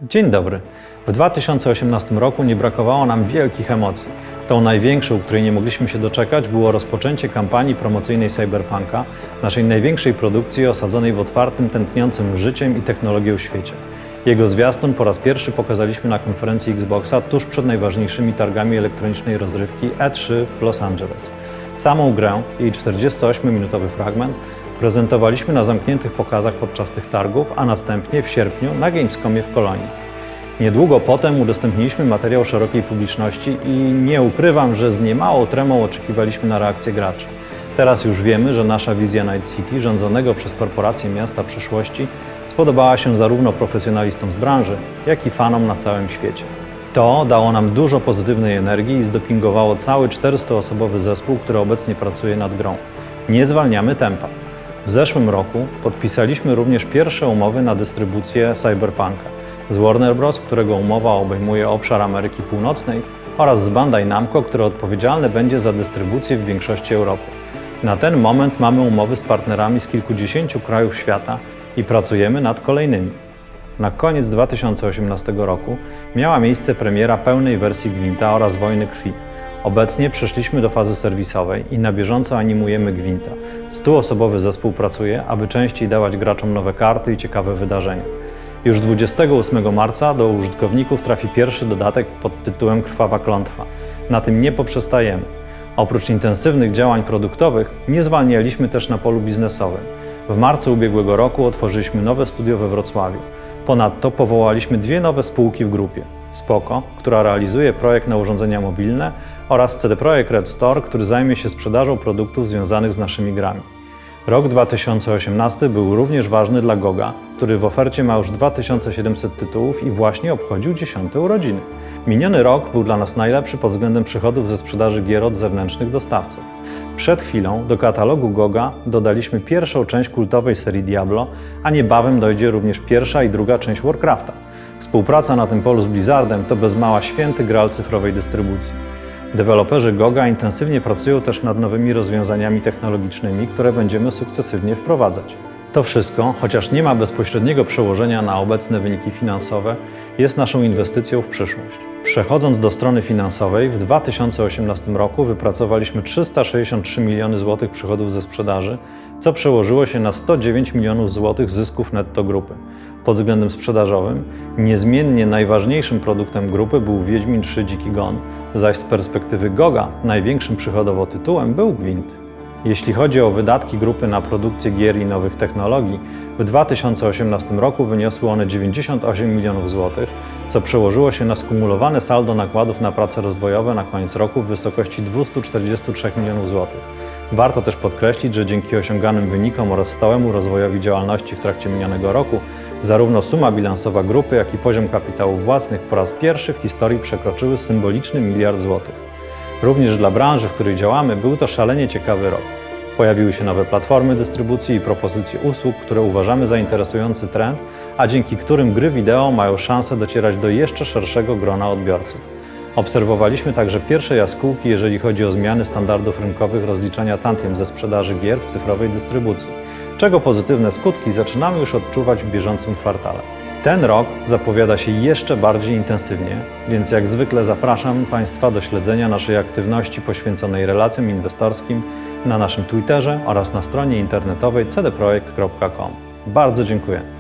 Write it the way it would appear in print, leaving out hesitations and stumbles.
Dzień dobry. W 2018 roku nie brakowało nam wielkich emocji. Tą największą, której nie mogliśmy się doczekać, było rozpoczęcie kampanii promocyjnej Cyberpunka, naszej największej produkcji osadzonej w otwartym, tętniącym życiem i technologią świecie. Jego zwiastun po raz pierwszy pokazaliśmy na konferencji Xboxa tuż przed najważniejszymi targami elektronicznej rozrywki E3 w Los Angeles. Samą grę, jej 48-minutowy fragment, prezentowaliśmy na zamkniętych pokazach podczas tych targów, a następnie w sierpniu na Gamescomie w Kolonii. Niedługo potem udostępniliśmy materiał szerokiej publiczności i nie ukrywam, że z niemałą tremą oczekiwaliśmy na reakcję graczy. Teraz już wiemy, że nasza wizja Night City, rządzonego przez korporację miasta przyszłości, spodobała się zarówno profesjonalistom z branży, jak i fanom na całym świecie. To dało nam dużo pozytywnej energii i zdopingowało cały 400-osobowy zespół, który obecnie pracuje nad grą. Nie zwalniamy tempa. W zeszłym roku podpisaliśmy również pierwsze umowy na dystrybucję Cyberpunka z Warner Bros., którego umowa obejmuje obszar Ameryki Północnej, oraz z Bandai Namco, które odpowiedzialne będzie za dystrybucję w większości Europy. Na ten moment mamy umowy z partnerami z kilkudziesięciu krajów świata i pracujemy nad kolejnymi. Na koniec 2018 roku miała miejsce premiera pełnej wersji Gwinta oraz Wojny Krwi. Obecnie przeszliśmy do fazy serwisowej i na bieżąco animujemy Gwinta. 100-osobowy zespół pracuje, aby częściej dawać graczom nowe karty i ciekawe wydarzenia. Już 28 marca do użytkowników trafi pierwszy dodatek pod tytułem Krwawa Klątwa. Na tym nie poprzestajemy. Oprócz intensywnych działań produktowych nie zwalnialiśmy też na polu biznesowym. W marcu ubiegłego roku otworzyliśmy nowe studio we Wrocławiu. Ponadto powołaliśmy dwie nowe spółki w grupie. Spoko, która realizuje projekt na urządzenia mobilne, oraz CD Projekt Red Store, który zajmie się sprzedażą produktów związanych z naszymi grami. Rok 2018 był również ważny dla GOG-a, który w ofercie ma już 2700 tytułów i właśnie obchodził 10. urodziny. Miniony rok był dla nas najlepszy pod względem przychodów ze sprzedaży gier od zewnętrznych dostawców. Przed chwilą do katalogu GOG-a dodaliśmy pierwszą część kultowej serii Diablo, a niebawem dojdzie również pierwsza i druga część Warcrafta. Współpraca na tym polu z Blizzardem to bez mała święty graal cyfrowej dystrybucji. Deweloperzy GOG-a intensywnie pracują też nad nowymi rozwiązaniami technologicznymi, które będziemy sukcesywnie wprowadzać. To wszystko, chociaż nie ma bezpośredniego przełożenia na obecne wyniki finansowe, jest naszą inwestycją w przyszłość. Przechodząc do strony finansowej, w 2018 roku wypracowaliśmy 363 miliony złotych przychodów ze sprzedaży, co przełożyło się na 109 milionów złotych zysków netto grupy. Pod względem sprzedażowym niezmiennie najważniejszym produktem grupy był Wiedźmin 3 Dziki Gon, zaś z perspektywy GOG-a największym przychodowo tytułem był Gwint. Jeśli chodzi o wydatki grupy na produkcję gier i nowych technologii, w 2018 roku wyniosły one 98 milionów złotych, co przełożyło się na skumulowane saldo nakładów na prace rozwojowe na koniec roku w wysokości 243 milionów złotych. Warto też podkreślić, że dzięki osiąganym wynikom oraz stałemu rozwojowi działalności w trakcie minionego roku, zarówno suma bilansowa grupy, jak i poziom kapitałów własnych po raz pierwszy w historii przekroczyły symboliczny 1 miliard złotych. Również dla branży, w której działamy, był to szalenie ciekawy rok. Pojawiły się nowe platformy dystrybucji i propozycje usług, które uważamy za interesujący trend, a dzięki którym gry wideo mają szansę docierać do jeszcze szerszego grona odbiorców. Obserwowaliśmy także pierwsze jaskółki, jeżeli chodzi o zmiany standardów rynkowych rozliczania tantiem ze sprzedaży gier w cyfrowej dystrybucji, czego pozytywne skutki zaczynamy już odczuwać w bieżącym kwartale. Ten rok zapowiada się jeszcze bardziej intensywnie, więc jak zwykle zapraszam Państwa do śledzenia naszej aktywności poświęconej relacjom inwestorskim na naszym Twitterze oraz na stronie internetowej cdprojekt.com. Bardzo dziękuję.